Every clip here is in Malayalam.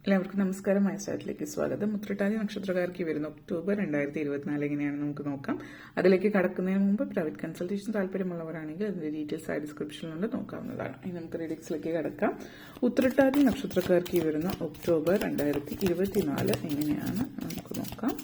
എല്ലാവർക്കും നമസ്കാരം. മൈസ്റ്റാറ്റിലേക്ക് സ്വാഗതം. ഉത്രട്ടാതി നക്ഷത്രക്കാർക്ക് വരുന്ന ഒക്ടോബർ 2024 എങ്ങനെയാണ് നമുക്ക് നോക്കാം. അതിലേക്ക് കടക്കുന്നതിന് മുമ്പ് പ്രൈവറ്റ് കൺസൾട്ടേഷൻ താല്പര്യമുള്ളവരാണെങ്കിൽ അതിന്റെ ഡീറ്റെയിൽസ് ആ ഡിസ്ക്രിപ്ഷനിലുണ്ട്, നോക്കാവുന്നതാണ്. ഇനി നമുക്ക് റീഡിങ്സിലേക്ക് കടക്കാം. ഉത്രട്ടാതി നക്ഷത്രക്കാർക്ക് വരുന്ന ഒക്ടോബർ 2024 എങ്ങനെയാണ് നമുക്ക് നോക്കാം.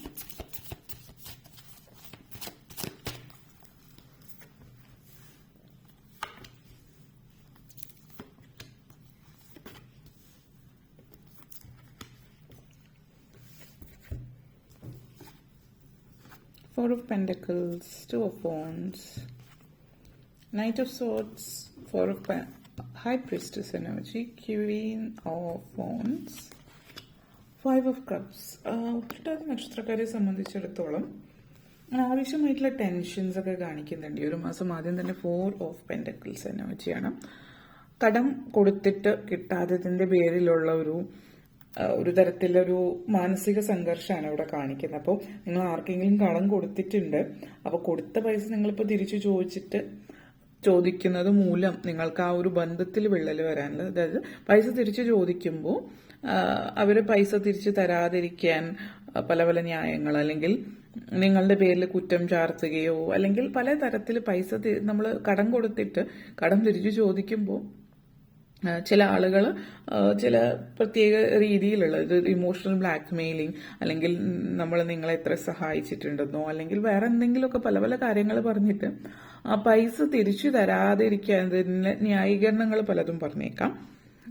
Four of Pentacles, Two of Wands, Knight of Swords, Four of High Priestess energy, Queen of Wands, Five of Cups. Uthrattathi നക്ഷത്രക്കാരെ സംബന്ധിച്ചിടത്തോളം ആവശ്യമായിട്ടുള്ള ടെൻഷൻസ് ഒക്കെ കാണിക്കുന്നുണ്ട് ഈ ഒരു മാസം. ആദ്യം തന്നെ 4 of Pentacles എനർജിയാണ്. കടം കൊടുത്തിട്ട് കിട്ടാത്തതിന്റെ പേരിലുള്ള ഒരു തരത്തിലൊരു മാനസിക സംഘർഷമാണ് ഇവിടെ കാണിക്കുന്നത്. അപ്പോൾ നിങ്ങൾ ആർക്കെങ്കിലും കടം കൊടുത്തിട്ടുണ്ട്, അപ്പോൾ കൊടുത്ത പൈസ നിങ്ങളിപ്പോൾ തിരിച്ചു ചോദിക്കുന്നത് മൂലം നിങ്ങൾക്ക് ആ ഒരു ബന്ധത്തിൽ വിള്ളൽ വരാനുള്ള, അതായത് പൈസ തിരിച്ചു ചോദിക്കുമ്പോൾ അവര് പൈസ തിരിച്ചു തരാതിരിക്കാൻ പല പല ന്യായങ്ങൾ, അല്ലെങ്കിൽ നിങ്ങളുടെ പേരിൽ കുറ്റം ചാർത്തുകയോ, അല്ലെങ്കിൽ പല തരത്തിൽ പൈസ നമ്മൾ കടം കൊടുത്തിട്ട് കടം തിരിച്ചു ചോദിക്കുമ്പോൾ ചില ആളുകൾ ചില പ്രത്യേക രീതിയിലുള്ള ഇമോഷണൽ ബ്ലാക്ക് മെയിലിംഗ്, അല്ലെങ്കിൽ നമ്മൾ നിങ്ങളെ എത്ര സഹായിച്ചിട്ടുണ്ടെന്നോ, അല്ലെങ്കിൽ വേറെ എന്തെങ്കിലുമൊക്കെ പല പല കാര്യങ്ങൾ പറഞ്ഞിട്ട് ആ പൈസ തിരിച്ചു തരാതിരിക്കാതിന് ന്യായീകരണങ്ങൾ പലതും പറഞ്ഞേക്കാം.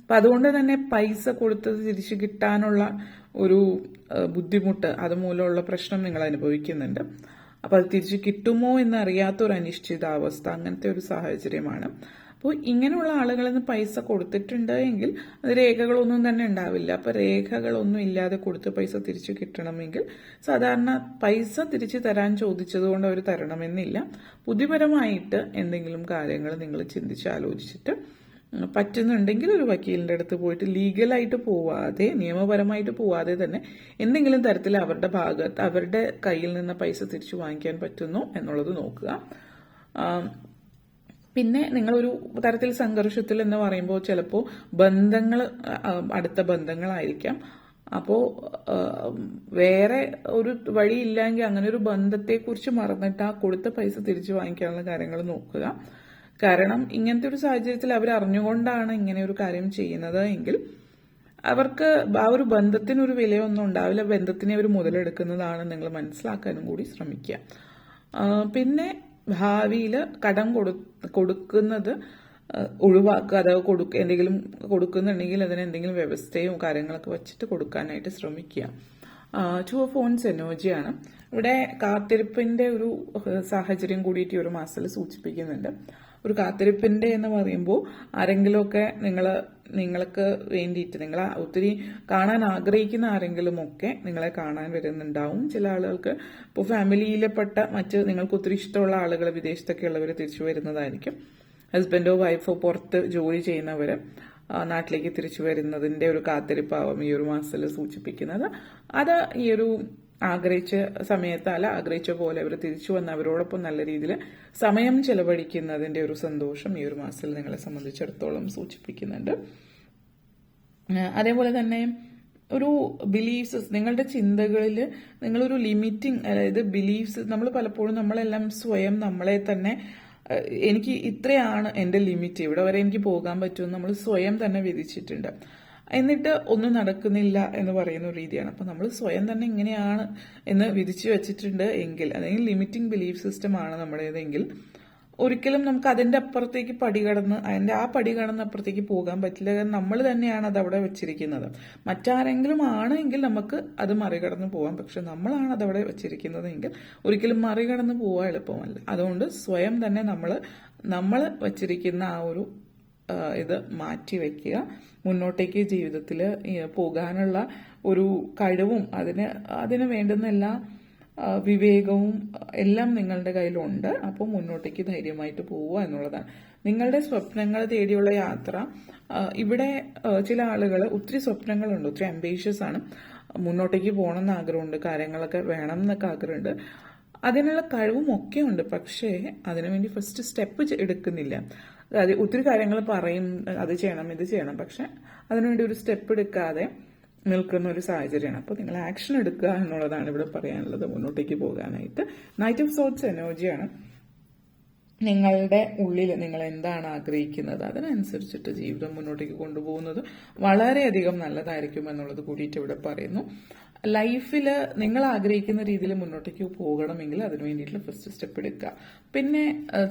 അപ്പൊ അതുകൊണ്ട് തന്നെ പൈസ കൊടുത്തത് തിരിച്ചു കിട്ടാനുള്ള ഒരു ബുദ്ധിമുട്ട്, അതുമൂലമുള്ള പ്രശ്നം നിങ്ങൾ അനുഭവിക്കുന്നുണ്ട്. അപ്പൊ അത് തിരിച്ചു കിട്ടുമോ എന്നറിയാത്തൊരു അനിശ്ചിതാവസ്ഥ, അങ്ങനത്തെ ഒരു സാഹചര്യമാണ്. അപ്പോൾ ഇങ്ങനെയുള്ള ആളുകളിൽ നിന്ന് പൈസ കൊടുത്തിട്ടുണ്ട് എങ്കിൽ അത് രേഖകളൊന്നും തന്നെ ഉണ്ടാവില്ല. അപ്പോൾ രേഖകളൊന്നും ഇല്ലാതെ കൊടുത്ത് പൈസ തിരിച്ചു കിട്ടണമെങ്കിൽ സാധാരണ പൈസ തിരിച്ചു തരാൻ ചോദിച്ചതുകൊണ്ട് അവർ തരണമെന്നില്ല. ബുദ്ധിപരമായിട്ട് എന്തെങ്കിലും കാര്യങ്ങൾ നിങ്ങൾ ചിന്തിച്ചാലോചിച്ചിട്ട് പറ്റുന്നുണ്ടെങ്കിൽ ഒരു വക്കീലിന്റെ അടുത്ത് പോയിട്ട് ലീഗലായിട്ട് പോവാതെ, നിയമപരമായിട്ട് പോവാതെ തന്നെ എന്തെങ്കിലും തരത്തിൽ അവരുടെ കയ്യിൽ നിന്ന് പൈസ തിരിച്ചു വാങ്ങിക്കാൻ പറ്റുന്നോ എന്നുള്ളത് നോക്കുക. പിന്നെ നിങ്ങളൊരു തരത്തിൽ സംഘർഷത്തിൽ എന്ന് പറയുമ്പോൾ ചിലപ്പോൾ ബന്ധങ്ങൾ അടുത്ത ബന്ധങ്ങളായിരിക്കാം. അപ്പോൾ വേറെ ഒരു വഴിയില്ലെങ്കിൽ അങ്ങനെ ഒരു ബന്ധത്തെക്കുറിച്ച് മറന്നിട്ട് ആ കൊടുത്ത പൈസ തിരിച്ചു വാങ്ങിക്കാനുള്ള കാര്യങ്ങൾ നോക്കുക. കാരണം ഇങ്ങനത്തെ ഒരു സാഹചര്യത്തിൽ അവർ അറിഞ്ഞുകൊണ്ടാണ് ഇങ്ങനെ ഒരു കാര്യം ചെയ്യുന്നത് എങ്കിൽ അവർക്ക് ആ ഒരു ബന്ധത്തിനൊരു വിലയൊന്നും ഉണ്ടാവില്ല. ബന്ധത്തിനെ അവർ മുതലെടുക്കുന്നതാണ് നിങ്ങൾ മനസ്സിലാക്കാനും കൂടി ശ്രമിക്കുക. പിന്നെ ഭാവിയിൽ കടം കൊടുക്കുന്നത് ഒഴിവാക്കുക. അത് എന്തെങ്കിലും കൊടുക്കുന്നുണ്ടെങ്കിൽ അതിന് എന്തെങ്കിലും വ്യവസ്ഥയും കാര്യങ്ങളൊക്കെ വെച്ചിട്ട് കൊടുക്കാനായിട്ട് ശ്രമിക്കുക. 2 of Wands എനർജിയാണ്. ഇവിടെ കാത്തിരിപ്പിന്റെ ഒരു സാഹചര്യം കൂടിയിട്ട് ഒരു മാസത്തിൽ സൂചിപ്പിക്കുന്നുണ്ട്. ഒരു കാത്തിരിപ്പിന്റെ എന്ന് പറയുമ്പോൾ ആരെങ്കിലുമൊക്കെ നിങ്ങൾക്ക് വേണ്ടിയിട്ട് നിങ്ങൾ ഒത്തിരി കാണാൻ ആഗ്രഹിക്കുന്ന ആരെങ്കിലും ഒക്കെ നിങ്ങളെ കാണാൻ വരുന്നുണ്ടാവും. ചില ആളുകൾക്ക് ഇപ്പോൾ ഫാമിലിയിലെപ്പെട്ട മറ്റ് നിങ്ങൾക്ക് ഒത്തിരി ഇഷ്ടമുള്ള ആളുകൾ, വിദേശത്തൊക്കെ ഉള്ളവർ തിരിച്ചു വരുന്നതായിരിക്കും. ഹസ്ബൻഡോ വൈഫോ പുറത്ത് ജോലി ചെയ്യുന്നവർ നാട്ടിലേക്ക് തിരിച്ചു വരുന്നതിന്റെ ഒരു കാത്തിരിപ്പാവും ഈ ഒരു മാസത്തിൽ സൂചിപ്പിക്കുന്നത്. അത് ഈ ഒരു ആഗ്രഹിച്ച സമയത്തല്ല, ആഗ്രഹിച്ച പോലെ അവർ തിരിച്ചു വന്ന് അവരോടൊപ്പം നല്ല രീതിയിൽ സമയം ചെലവഴിക്കുന്നതിന്റെ ഒരു സന്തോഷം ഈ ഒരു മാസത്തിൽ നിങ്ങളെ സംബന്ധിച്ചിടത്തോളം സൂചിപ്പിക്കുന്നുണ്ട്. അതേപോലെ തന്നെ ഒരു ബിലീഫ്സ്, നിങ്ങളുടെ ചിന്തകളിൽ നിങ്ങളൊരു ലിമിറ്റിംഗ്, അതായത് ബിലീഫ്സ്, നമ്മൾ പലപ്പോഴും നമ്മളെല്ലാം സ്വയം നമ്മളെ തന്നെ എനിക്ക് ഇത്രയാണ് എൻ്റെ ലിമിറ്റ്, ഇവിടെ വരെ എനിക്ക് പോകാൻ പറ്റുമെന്ന് നമ്മൾ സ്വയം തന്നെ വിധിച്ചിട്ടുണ്ട്. എന്നിട്ട് ഒന്നും നടക്കുന്നില്ല എന്ന് പറയുന്ന ഒരു രീതിയാണ്. അപ്പൊ നമ്മൾ സ്വയം തന്നെ ഇങ്ങനെയാണ് എന്ന് വിധിച്ചു വെച്ചിട്ടുണ്ട് എങ്കിൽ, അല്ലെങ്കിൽ ലിമിറ്റിംഗ് ബിലീഫ് സിസ്റ്റം ആണ് നമ്മുടേതെങ്കിൽ ഒരിക്കലും നമുക്ക് അതിന്റെ അപ്പുറത്തേക്ക് ആ പടി കടന്ന് അപ്പുറത്തേക്ക് പോകാൻ പറ്റില്ല. നമ്മൾ തന്നെയാണ് അത് അവിടെ വെച്ചിരിക്കുന്നത്. മറ്റാരെങ്കിലും ആണെങ്കിൽ നമുക്ക് അത് മറികടന്ന് പോവാം. പക്ഷെ നമ്മളാണ് അതവിടെ വെച്ചിരിക്കുന്നത് എങ്കിൽ ഒരിക്കലും മറികടന്ന് പോവാൻ എളുപ്പമല്ല. അതുകൊണ്ട് സ്വയം തന്നെ നമ്മൾ വെച്ചിരിക്കുന്ന ആ ഒരു ഇത് മാറ്റിവെക്കുക. മുന്നോട്ടേക്ക് ജീവിതത്തിൽ പോകാനുള്ള ഒരു കഴിവും അതിന് വേണ്ടുന്ന എല്ലാ വിവേകവും എല്ലാം നിങ്ങളുടെ കയ്യിലുണ്ട്. അപ്പോൾ മുന്നോട്ടേക്ക് ധൈര്യമായിട്ട് പോവുക എന്നുള്ളതാണ്. നിങ്ങളുടെ സ്വപ്നങ്ങൾ തേടിയുള്ള യാത്ര, ഇവിടെ ചില ആളുകൾ ഒത്തിരി സ്വപ്നങ്ങളുണ്ട്, ഒത്തിരി അംബീഷ്യസ് ആണ്, മുന്നോട്ടേക്ക് പോകണമെന്ന് ആഗ്രഹമുണ്ട്, കാര്യങ്ങളൊക്കെ വേണം എന്നൊക്കെ ആഗ്രഹമുണ്ട്, അതിനുള്ള കഴിവും ഒക്കെ ഉണ്ട്. പക്ഷേ അതിനുവേണ്ടി ഫസ്റ്റ് സ്റ്റെപ്പ് എടുക്കുന്നില്ല. അതായത് ഒത്തിരി കാര്യങ്ങൾ പറയും, അത് ചെയ്യണം ഇത് ചെയ്യണം, പക്ഷെ അതിനുവേണ്ടി ഒരു സ്റ്റെപ്പ് എടുക്കാതെ നിൽക്കുന്ന ഒരു സാഹചര്യമാണ്. അപ്പോൾ നിങ്ങൾ ആക്ഷൻ എടുക്കുക എന്നുള്ളതാണ് ഇവിടെ പറയാനുള്ളത് മുന്നോട്ടേക്ക് പോകാനായിട്ട്. നൈറ്റ് ഓഫ് സോർട്സ് എനർജിയാണ്. നിങ്ങളുടെ ഉള്ളിൽ നിങ്ങൾ എന്താണ് ആഗ്രഹിക്കുന്നത് അതിനനുസരിച്ചിട്ട് ജീവിതം മുന്നോട്ടേക്ക് കൊണ്ടുപോകുന്നത് വളരെയധികം നല്ലതായിരിക്കും എന്നുള്ളത് കൂടിയിട്ട് ഇവിടെ പറയുന്നു. ലൈഫിൽ നിങ്ങൾ ആഗ്രഹിക്കുന്ന രീതിയിൽ മുന്നോട്ടേക്ക് പോകണമെങ്കിൽ അതിനു വേണ്ടിയിട്ടുള്ള ഫസ്റ്റ് സ്റ്റെപ്പ് എടുക്കുക. പിന്നെ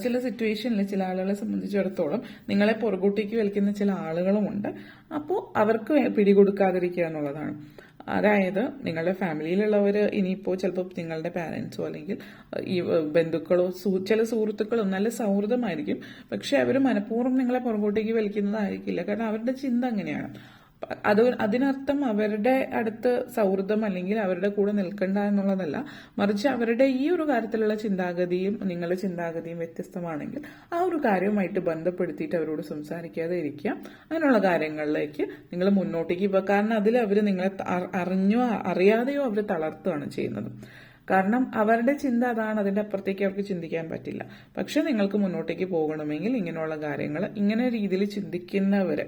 ചില സിറ്റുവേഷനിൽ ചില ആളുകളെ സംബന്ധിച്ചിടത്തോളം നിങ്ങളെ പുറകോട്ടേക്ക് വലിക്കുന്ന ചില ആളുകളുമുണ്ട്. അപ്പോൾ അവർക്ക് പിടികൊടുക്കാതിരിക്കുക എന്നുള്ളതാണ്. അതായത് നിങ്ങളുടെ ഫാമിലിയിലുള്ളവർ ഇനിയിപ്പോൾ ചിലപ്പോൾ നിങ്ങളുടെ പാരൻസോ അല്ലെങ്കിൽ ഈ ബന്ധുക്കളോ ചില സുഹൃത്തുക്കളോ നല്ല സൗഹൃദമായിരിക്കും, പക്ഷെ അവർ മനഃപൂർവ്വം നിങ്ങളെ പുറകോട്ടേക്ക് വലിക്കുന്നതായിരിക്കില്ല. കാരണം അവരുടെ ചിന്ത അങ്ങനെയാണ്. അതിനർത്ഥം അവരുടെ അടുത്ത് സൗഹൃദം അല്ലെങ്കിൽ അവരുടെ കൂടെ നിൽക്കണ്ട എന്നുള്ളതല്ല, മറിച്ച് അവരുടെ ഈ ഒരു കാര്യത്തിലുള്ള ചിന്താഗതിയും നിങ്ങളുടെ ചിന്താഗതിയും വ്യത്യസ്തമാണെങ്കിൽ ആ ഒരു കാര്യവുമായിട്ട് ബന്ധപ്പെടുത്തിയിട്ട് അവരോട് സംസാരിക്കാതെ ഇരിക്കുക. അങ്ങനെയുള്ള കാര്യങ്ങളിലേക്ക് നിങ്ങൾ മുന്നോട്ടേക്ക് പോകുക. കാരണം അതിൽ അവർ നിങ്ങളെ അറിഞ്ഞോ അറിയാതെയോ അവർ തളർത്തുകയാണ് ചെയ്യുന്നത്. കാരണം അവരുടെ ചിന്ത അതാണ്, അതിന്റെ അപ്പുറത്തേക്ക് അവർക്ക് ചിന്തിക്കാൻ പറ്റില്ല. പക്ഷെ നിങ്ങൾക്ക് മുന്നോട്ടേക്ക് പോകണമെങ്കിൽ ഇങ്ങനെയുള്ള കാര്യങ്ങൾ ഇങ്ങനെ രീതിയിൽ ചിന്തിക്കുന്നവര്,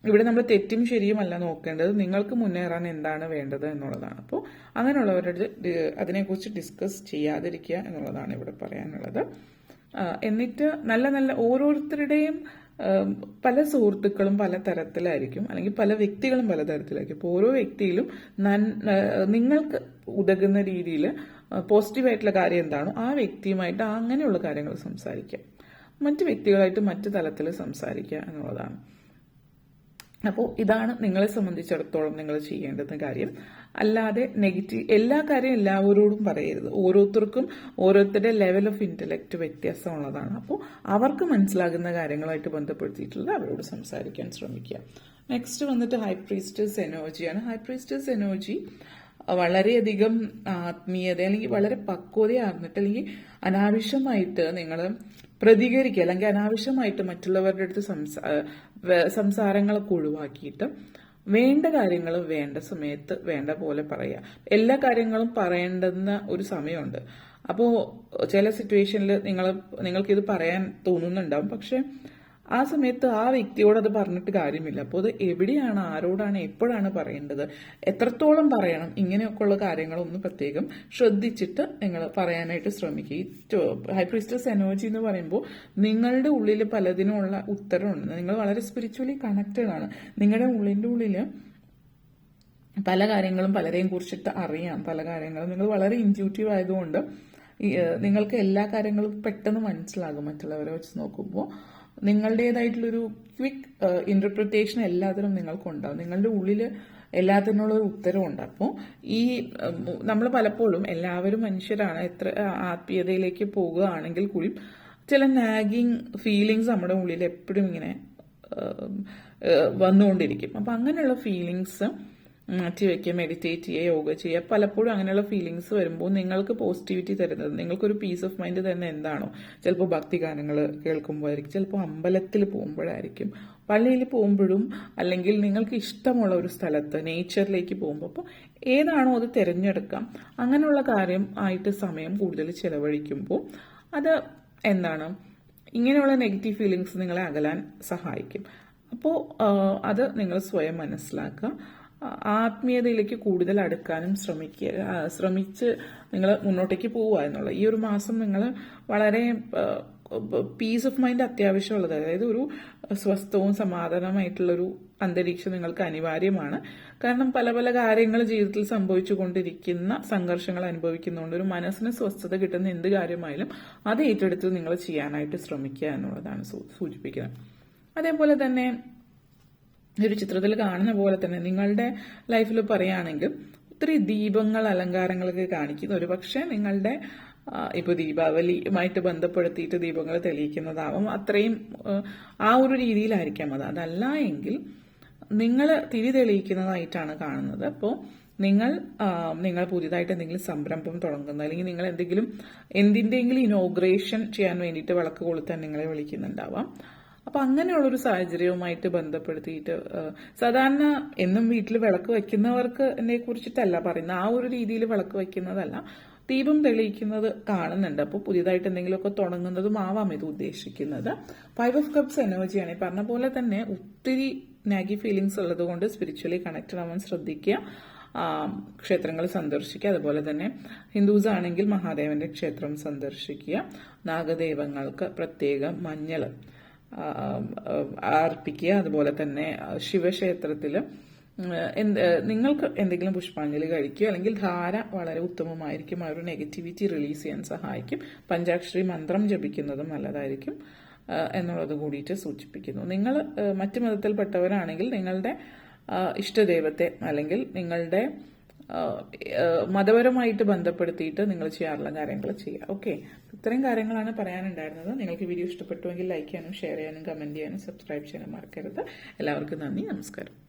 ഇവിടെ നമ്മൾ തെറ്റും ശരിയുമല്ല നോക്കേണ്ടത്, നിങ്ങൾക്ക് മുന്നേറാൻ എന്താണ് വേണ്ടത് എന്നുള്ളതാണ്. അപ്പോൾ അങ്ങനെയുള്ളവരുടെ അതിനെക്കുറിച്ച് ഡിസ്കസ് ചെയ്യാതിരിക്കുക എന്നുള്ളതാണ് ഇവിടെ പറയാനുള്ളത്. എന്നിട്ട് നല്ല നല്ല ഓരോരുത്തരുടെയും പല സുഹൃത്തുക്കളും പല തരത്തിലായിരിക്കും, അല്ലെങ്കിൽ പല വ്യക്തികളും പല തരത്തിലായിരിക്കും. അപ്പോൾ ഓരോ വ്യക്തിയിലും നിങ്ങൾക്ക് ഉതകുന്ന രീതിയിൽ പോസിറ്റീവായിട്ടുള്ള കാര്യം എന്താണോ ആ വ്യക്തിയുമായിട്ട് അങ്ങനെയുള്ള കാര്യങ്ങൾ സംസാരിക്കുക. മറ്റു വ്യക്തികളായിട്ട് മറ്റു തലത്തിൽ സംസാരിക്കുക എന്നുള്ളതാണ്. അപ്പോൾ ഇതാണ് നിങ്ങളെ സംബന്ധിച്ചിടത്തോളം നിങ്ങൾ ചെയ്യേണ്ടുന്ന കാര്യം. അല്ലാതെ നെഗറ്റീവ് എല്ലാ കാര്യവും എല്ലാവരോടും പറയരുത്. ഓരോരുത്തർക്കും ഓരോരുത്തരുടെ ലെവൽ ഓഫ് ഇന്റലക്ട് വ്യത്യാസമുള്ളതാണ്. അപ്പോൾ അവർക്ക് മനസ്സിലാകുന്ന കാര്യങ്ങളായിട്ട് ബന്ധപ്പെടുത്തിയിട്ടുള്ളത് അവരോട് സംസാരിക്കാൻ ശ്രമിക്കുക. നെക്സ്റ്റ് വന്നിട്ട് ഹൈ പ്രീസ്റ്റേഴ്സ് എനർജിയാണ്. ഹൈ പ്രീസ്റ്റേഴ്സ് എനർജി വളരെയധികം ആത്മീയത അല്ലെങ്കിൽ വളരെ പക്വതയാർന്നിട്ട് അല്ലെങ്കിൽ അനാവശ്യമായിട്ട് നിങ്ങൾ പ്രതികരിക്കുക, അല്ലെങ്കിൽ അനാവശ്യമായിട്ട് മറ്റുള്ളവരുടെ അടുത്ത് സംസാരങ്ങളൊക്കെ ഒഴിവാക്കിയിട്ട് വേണ്ട കാര്യങ്ങൾ വേണ്ട സമയത്ത് വേണ്ട പോലെ പറയുക. എല്ലാ കാര്യങ്ങളും പറയേണ്ടുന്ന ഒരു സമയമുണ്ട്. അപ്പോൾ ചില സിറ്റുവേഷനിൽ നിങ്ങൾക്കിത് പറയാൻ തോന്നുന്നുണ്ടാവും, പക്ഷെ ആ സമയത്ത് ആ വ്യക്തിയോട് അത് പറഞ്ഞിട്ട് കാര്യമില്ല. അപ്പോൾ അത് എവിടെയാണ്, ആരോടാണ്, എപ്പോഴാണ് പറയേണ്ടത്, എത്രത്തോളം പറയണം, ഇങ്ങനെയൊക്കെയുള്ള കാര്യങ്ങളൊന്നും പ്രത്യേകം ശ്രദ്ധിച്ചിട്ട് നിങ്ങൾ പറയാനായിട്ട് ശ്രമിക്കുക. ഈ ഹൈ പ്രീസ്റ്റസ് എനർജി എന്ന് പറയുമ്പോൾ നിങ്ങളുടെ ഉള്ളിൽ പലതിനുമുള്ള ഉത്തരവുണ്ട്. നിങ്ങൾ വളരെ സ്പിരിച്വലി കണക്റ്റഡ് ആണ്. നിങ്ങളുടെ ഉള്ളിൻ്റെ ഉള്ളിൽ പല കാര്യങ്ങളും പലരെയും കുറിച്ചിട്ട് അറിയാം. പല കാര്യങ്ങളും നിങ്ങൾ വളരെ ഇൻറ്റ്യൂട്ടീവ് ആയതുകൊണ്ട് നിങ്ങൾക്ക് എല്ലാ കാര്യങ്ങളും പെട്ടെന്ന് മനസ്സിലാകും. മറ്റുള്ളവരെ വെച്ച് നോക്കുമ്പോൾ നിങ്ങളുടേതായിട്ടുള്ളൊരു ക്വിക്ക് ഇന്റർപ്രിട്ടേഷൻ എല്ലാത്തിനും നിങ്ങൾക്കുണ്ടാവും. നിങ്ങളുടെ ഉള്ളിൽ എല്ലാത്തിനുള്ള ഒരു ഉത്തരവുണ്ട്. അപ്പോൾ ഈ നമ്മൾ പലപ്പോഴും എല്ലാവരും മനുഷ്യരാണ്. എത്ര ആത്മീയതയിലേക്ക് പോകുകയാണെങ്കിൽ കൂടി ചില നാഗിങ് ഫീലിങ്സ് നമ്മുടെ ഉള്ളിൽ എപ്പോഴും ഇങ്ങനെ വന്നുകൊണ്ടിരിക്കും. അപ്പം അങ്ങനെയുള്ള ഫീലിങ്സ് മാറ്റിവെക്കുക, മെഡിറ്റേറ്റ് ചെയ്യുക, യോഗ ചെയ്യുക. പലപ്പോഴും അങ്ങനെയുള്ള ഫീലിങ്സ് വരുമ്പോൾ നിങ്ങൾക്ക് പോസിറ്റിവിറ്റി തരുന്നത്, നിങ്ങൾക്കൊരു പീസ് ഓഫ് മൈൻഡ് തന്നെ എന്താണോ, ചിലപ്പോൾ ഭക്തി ഗാനങ്ങൾ കേൾക്കുമ്പോഴായിരിക്കും, ചിലപ്പോൾ അമ്പലത്തിൽ പോകുമ്പോഴായിരിക്കും, പള്ളിയിൽ പോകുമ്പോഴും, അല്ലെങ്കിൽ നിങ്ങൾക്ക് ഇഷ്ടമുള്ള ഒരു സ്ഥലത്ത് നേച്ചറിലേക്ക് പോകുമ്പോൾ. അപ്പോൾ ഏതാണോ അത് തിരഞ്ഞെടുക്കാം. അങ്ങനെയുള്ള കാര്യം ആയിട്ട് സമയം കൂടുതൽ ചിലവഴിക്കുമ്പോൾ അത് എന്താണ്, ഇങ്ങനെയുള്ള നെഗറ്റീവ് ഫീലിങ്സ് നിങ്ങളെ അകലാൻ സഹായിക്കും. അപ്പോൾ അത് നിങ്ങൾ സ്വയം മനസ്സിലാക്കുക. ആത്മീയതയിലേക്ക് കൂടുതൽ അടുക്കാനും ശ്രമിച്ച് നിങ്ങൾ മുന്നോട്ടേക്ക് പോവുക എന്നുള്ള ഈ ഒരു മാസം നിങ്ങൾ വളരെ പീസ് ഓഫ് മൈൻഡ് അത്യാവശ്യമുള്ളത്, അതായത് ഒരു സ്വസ്ഥവും സമാധാനമായിട്ടുള്ളൊരു അന്തരീക്ഷം നിങ്ങൾക്ക് അനിവാര്യമാണ്. കാരണം പല പല കാര്യങ്ങൾ ജീവിതത്തിൽ സംഭവിച്ചു കൊണ്ടിരിക്കുന്ന സംഘർഷങ്ങൾ അനുഭവിക്കുന്നതുകൊണ്ട് ഒരു മനസ്സിന് സ്വസ്ഥത കിട്ടുന്ന എന്ത് കാര്യമായാലും അത് ഏറ്റെടുത്ത് നിങ്ങൾ ചെയ്യാനായിട്ട് ശ്രമിക്കുക എന്നുള്ളതാണ് സൂചിപ്പിക്കുന്നത്. അതേപോലെ തന്നെ ഒരു ചിത്രത്തിൽ കാണുന്ന പോലെ തന്നെ നിങ്ങളുടെ ലൈഫിൽ പറയുകയാണെങ്കിൽ ഒത്തിരി ദീപങ്ങൾ, അലങ്കാരങ്ങളൊക്കെ കാണിക്കുന്ന, ഒരു പക്ഷേ നിങ്ങളുടെ ഇപ്പോൾ ദീപാവലിയുമായിട്ട് ബന്ധപ്പെടുത്തിയിട്ട് ദീപങ്ങൾ തെളിയിക്കുന്നതാവും, അത്രയും ആ ഒരു രീതിയിലായിരിക്കാം അത്. അതല്ല എങ്കിൽ നിങ്ങൾ തിരി തെളിയിക്കുന്നതായിട്ടാണ് കാണുന്നത്. അപ്പോൾ നിങ്ങൾ പുതിയതായിട്ട് എന്തെങ്കിലും സംരംഭം തുടങ്ങുന്നത്, അല്ലെങ്കിൽ നിങ്ങൾ എന്തിൻ്റെയെങ്കിലും ഇനോഗ്രേഷൻ ചെയ്യാൻ വേണ്ടിയിട്ട് വിളക്ക് കൊളുത്താൻ നിങ്ങളെ വിളിക്കുന്നുണ്ടാവാം. അപ്പൊ അങ്ങനെയുള്ളൊരു സാഹചര്യവുമായിട്ട് ബന്ധപ്പെടുത്തിയിട്ട്, സാധാരണ എന്നും വീട്ടിൽ വിളക്ക് വയ്ക്കുന്നവർക്ക് എന്നെ കുറിച്ചിട്ടല്ല പറയുന്നത്, ആ ഒരു രീതിയിൽ വിളക്ക് വയ്ക്കുന്നതല്ല, ദീപം തെളിയിക്കുന്നത് കാണുന്നുണ്ട്. അപ്പോൾ പുതിയതായിട്ട് എന്തെങ്കിലുമൊക്കെ തുടങ്ങുന്നതും ആവാം ഇത് ഉദ്ദേശിക്കുന്നത്. 5 of Cups എനർജിയാണ്. ഈ പറഞ്ഞ പോലെ തന്നെ ഒത്തിരി നാഗി ഫീലിങ്സ് ഉള്ളത് കൊണ്ട് സ്പിരിച്വലി കണക്റ്റഡ് ആവാൻ ശ്രദ്ധിക്കുക. ക്ഷേത്രങ്ങൾ സന്ദർശിക്കുക. അതുപോലെ തന്നെ ഹിന്ദുസ് ആണെങ്കിൽ മഹാദേവന്റെ ക്ഷേത്രം സന്ദർശിക്കുക. നാഗദേവങ്ങൾക്ക് പ്രത്യേകം മഞ്ഞൾ അർപ്പിക്കുക. അതുപോലെ തന്നെ ശിവക്ഷേത്രത്തിൽ നിങ്ങൾക്ക് എന്തെങ്കിലും പുഷ്പാഞ്ജലി കഴിക്കുക. അല്ലെങ്കിൽ ധാര വളരെ ഉത്തമമായിരിക്കും. ആ ഒരു നെഗറ്റിവിറ്റി റിലീസ് ചെയ്യാൻ സഹായിക്കും. പഞ്ചാക്ഷരി മന്ത്രം ജപിക്കുന്നതും നല്ലതായിരിക്കും എന്നുള്ളത് കൂടിയിട്ട് സൂചിപ്പിക്കുന്നു. നിങ്ങൾ മറ്റു മതത്തിൽപ്പെട്ടവരാണെങ്കിൽ നിങ്ങളുടെ ഇഷ്ടദൈവത്തെ അല്ലെങ്കിൽ നിങ്ങളുടെ മതപരമായിട്ട് ബന്ധപ്പെടുത്തിയിട്ട് നിങ്ങൾ ചെയ്യാറുള്ള കാര്യങ്ങൾ ചെയ്യുക. ഓക്കെ, ഇത്രയും കാര്യങ്ങളാണ് പറയാനുണ്ടായിരുന്നത്. നിങ്ങൾക്ക് വീഡിയോ ഇഷ്ടപ്പെട്ടുവെങ്കിൽ ലൈക്ക് ചെയ്യാനും ഷെയർ ചെയ്യാനും കമന്റ് ചെയ്യാനും സബ്സ്ക്രൈബ് ചെയ്യാനും മറക്കരുത്. എല്ലാവർക്കും നന്ദി, നമസ്കാരം.